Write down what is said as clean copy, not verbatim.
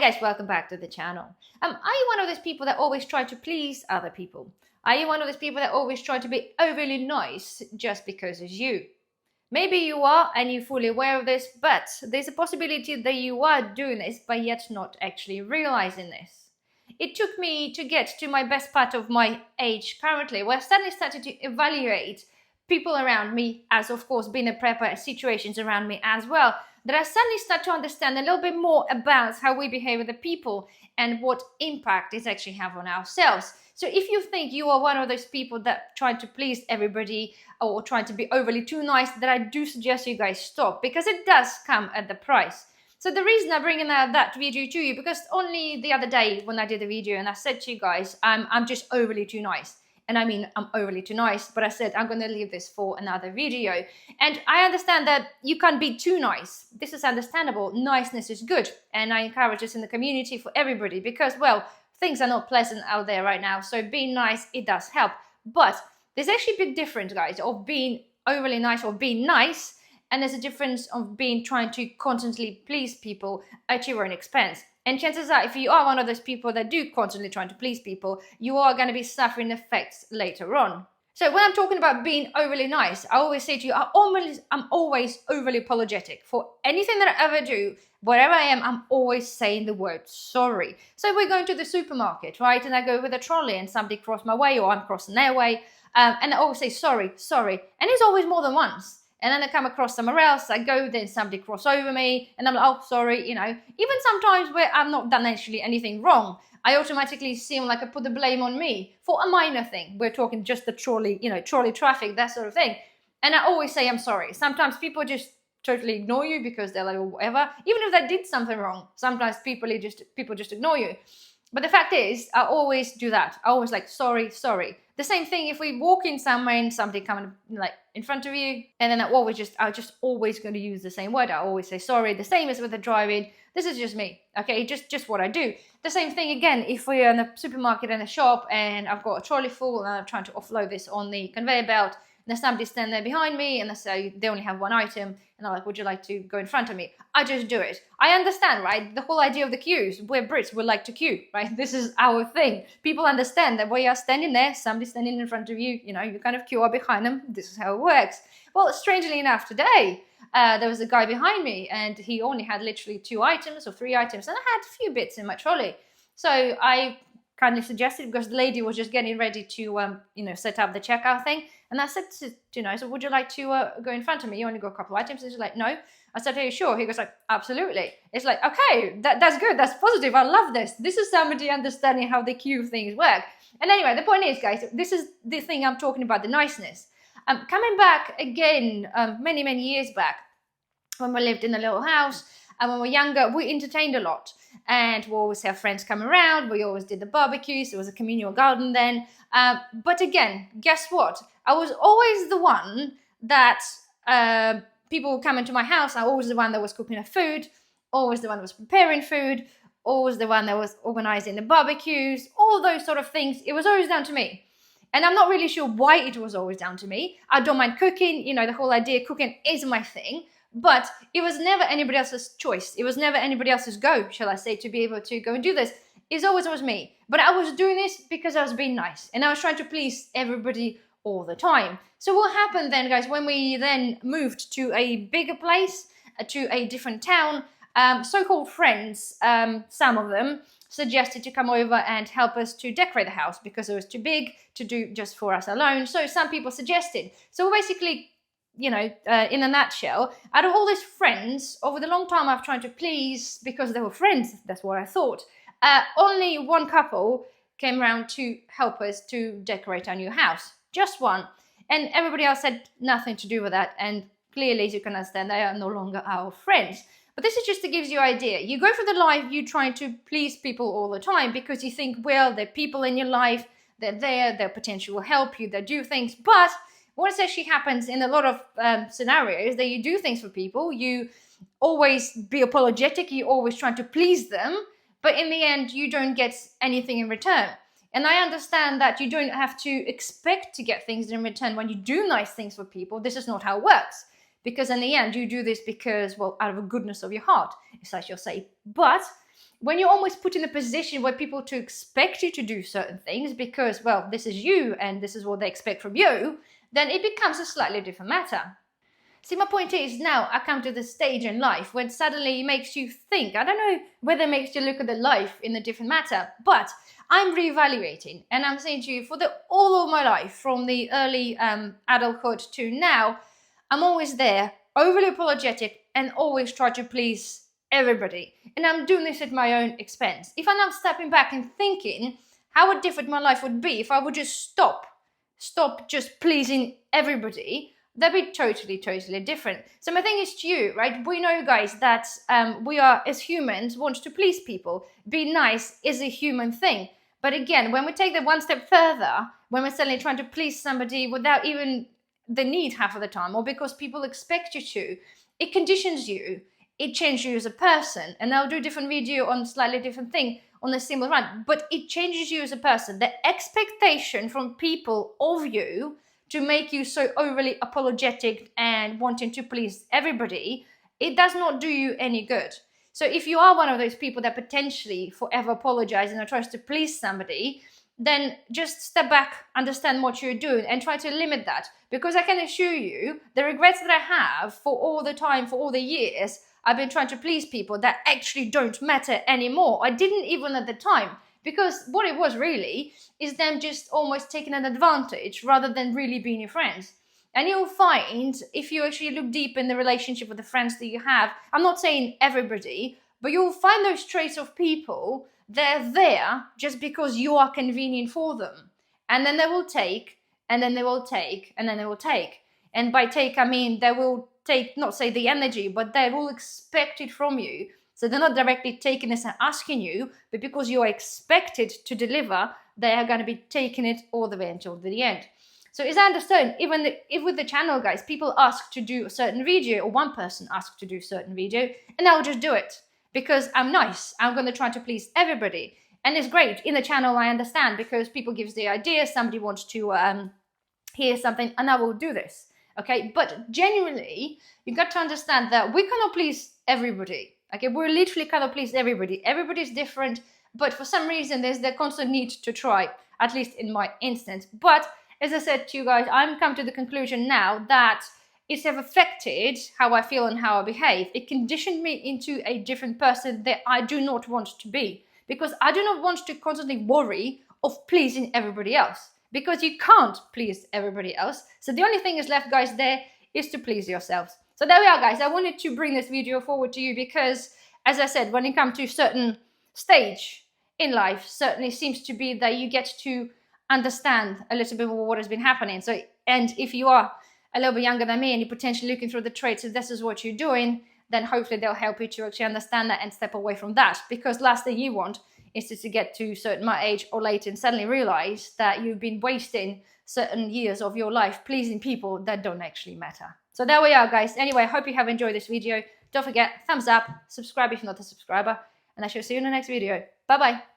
guys, welcome back to the channel. Are you one of those people that always try to please other people? Are you one of those people that always try to be overly nice just because it's you? Maybe you are and you're fully aware of this, but there's a possibility that you are doing this but yet not actually realizing this. It took me to get to my best part of my age currently, where I suddenly started to evaluate people around me, as of course being a prepper, situations around me as well, that I suddenly start to understand a little bit more about how we behave with the people and what impact it actually have on ourselves. So if you think you are one of those people that try to please everybody or trying to be overly too nice, then I do suggest you guys stop, because it does come at the price. So the reason I'm bringing that video to you, because only the other day when I did the video and I said to you guys, I'm just overly too nice. And I mean, I'm overly too nice, but I said I'm going to leave this for another video. And I understand that you can't be too nice. This is understandable. Niceness is good. And I encourage this in the community for everybody because, well, things are not pleasant out there right now. So being nice, it does help. But there's actually a big difference, guys, of being overly nice or being nice. And there's a difference of trying to constantly please people at your own expense. And chances are, if you are one of those people that do constantly trying to please people, you are going to be suffering effects later on. So when I'm talking about being overly nice, I always say to you, I'm always overly apologetic. For anything that I ever do, wherever I am, I'm always saying the word sorry. So we're going to the supermarket, right? And I go with a trolley and somebody crossed my way or I'm crossing their way. And I always say, sorry. And it's always more than once. And then I come across somewhere else, I go, then somebody cross over me, and I'm like, oh, sorry, Even sometimes where I've not done actually anything wrong, I automatically seem like I put the blame on me for a minor thing. We're talking just the trolley, trolley traffic, that sort of thing. And I always say I'm sorry. Sometimes people just totally ignore you because they're like, oh, whatever. Even if they did something wrong, sometimes people just ignore you. But the fact is, I always do that. I always like, sorry. The same thing if we walk in somewhere and somebody coming like in front of you, and then I'm just always going to use the same word. I always say sorry. The same as with the driving. This is just me, okay? Just what I do. The same thing again if we're in a supermarket and a shop and I've got a trolley full and I'm trying to offload this on the conveyor belt. And there's somebody standing there behind me and they say they only have one item. And I'm like, would you like to go in front of me? I just do it. I understand, right? The whole idea of the queues. We're Brits, we like to queue, right? This is our thing. People understand that when you're standing there, somebody's standing in front of you, you kind of queue up behind them. This is how it works. Well, strangely enough, today, there was a guy behind me and he only had literally 2 items or 3 items. And I had a few bits in my trolley. So I kindly suggested, because the lady was just getting ready to, set up the checkout thing. And I said to, so would you like to go in front of me? You only got a couple of items. He's like, no. I said, are you sure? He goes like, absolutely. It's like, okay, that's good. That's positive. I love this. This is somebody understanding how the queue things work. And anyway, the point is, guys, this is the thing I'm talking about, the niceness. Coming back again, many years back, when we lived in a little house, and when we were younger, we entertained a lot. And we always have friends come around. We always did the barbecues. It was a communal garden then. But again, guess what? I was always the one that people would come into my house. I was always the one that was cooking the food, always the one that was preparing food, always the one that was organizing the barbecues, all those sort of things. It was always down to me. And I'm not really sure why it was always down to me. I don't mind cooking. The whole idea of cooking is my thing. But it was never anybody else's choice. It was never anybody else's go, shall I say, to be able to go and do this. It's always me. But I was doing this because I was being nice. And I was trying to please everybody all the time. So what happened then, guys, when we then moved to a bigger place, to a different town, so-called friends, some of them, suggested to come over and help us to decorate the house because it was too big to do just for us alone. So some people suggested. So basically, in a nutshell, out of all these friends, over the long time I've tried to please because they were friends, that's what I thought. Only one couple came around to help us to decorate our new house. Just one. And everybody else had nothing to do with that. And clearly, as you can understand, they are no longer our friends. But this is just to give you an idea. You go through the life, you trying to please people all the time because you think, well, there are people in your life, they're there, their potential will help you, they do things. But what actually happens in a lot of scenarios that you do things for people, you always be apologetic, you always trying to please them, but in the end, you don't get anything in return. And I understand that you don't have to expect to get things in return when you do nice things for people. This is not how it works. Because in the end, you do this because, well, out of the goodness of your heart, as I shall say. But when you're almost put in a position where people to expect you to do certain things because, well, this is you and this is what they expect from you, then it becomes a slightly different matter. See, my point is now I come to the stage in life when suddenly it makes you think. I don't know whether it makes you look at the life in a different matter, but I'm reevaluating and I'm saying to you for the all of my life, from the early adulthood to now, I'm always there, overly apologetic and always try to please everybody. And I'm doing this at my own expense. If I'm now stepping back and thinking how different my life would be if I would just stop just pleasing everybody, that'd be totally different. So my thing is to you, right? We know, guys, that we are, as humans, want to please people. Be nice is a human thing. But again, when we take that one step further, when we're suddenly trying to please somebody without even the need half of the time, or because people expect you to, it conditions you. It changes you as a person. And I'll do a different video on a slightly different thing on a similar run. But it changes you as a person. The expectation from people of you to make you so overly apologetic and wanting to please everybody, it does not do you any good. So if you are one of those people that potentially forever apologize and tries to please somebody, then just step back, understand what you're doing and try to limit that. Because I can assure you, the regrets that I have for all the time, for all the years, I've been trying to please people that actually don't matter anymore. I didn't even at the time. Because what it was really is them just almost taking an advantage rather than really being your friends. And you'll find, if you actually look deep in the relationship with the friends that you have, I'm not saying everybody, but you'll find those traits of people, they're there just because you are convenient for them. And then they will take, and then they will take, and then they will take. And by take, I mean they will take, not say the energy, but they will expect it from you. So they're not directly taking this and asking you, but because you are expected to deliver, they are going to be taking it all the way until the end. So as I understand, even if with the channel, guys, people ask to do a certain video, or one person asks to do a certain video, and I'll just do it because I'm nice. I'm going to try to please everybody. And it's great. In the channel, I understand because people give the idea, somebody wants to hear something, and I will do this. Okay, but genuinely, you got to understand that we cannot please everybody. Okay, we're literally cannot please everybody. Everybody's different, but for some reason, there's the constant need to try, at least in my instance. But as I said to you guys, I'm come to the conclusion now that it's have affected how I feel and how I behave. It conditioned me into a different person that I do not want to be, because I do not want to constantly worry of pleasing everybody else, because you can't please everybody else. So the only thing is left, guys, there is to please yourselves. So there we are, guys. I wanted to bring this video forward to you because, as I said, when it comes to a certain stage in life, certainly seems to be that you get to understand a little bit more what has been happening. So, and if you are a little bit younger than me and you're potentially looking through the traits, if this is what you're doing, then hopefully they'll help you to actually understand that and step away from that. Because last thing you want is to get to a certain age or later and suddenly realize that you've been wasting certain years of your life pleasing people that don't actually matter. So there we are, guys. Anyway, I hope you have enjoyed this video. Don't forget, thumbs up, subscribe if you're not a subscriber, and I shall see you in the next video. Bye-bye.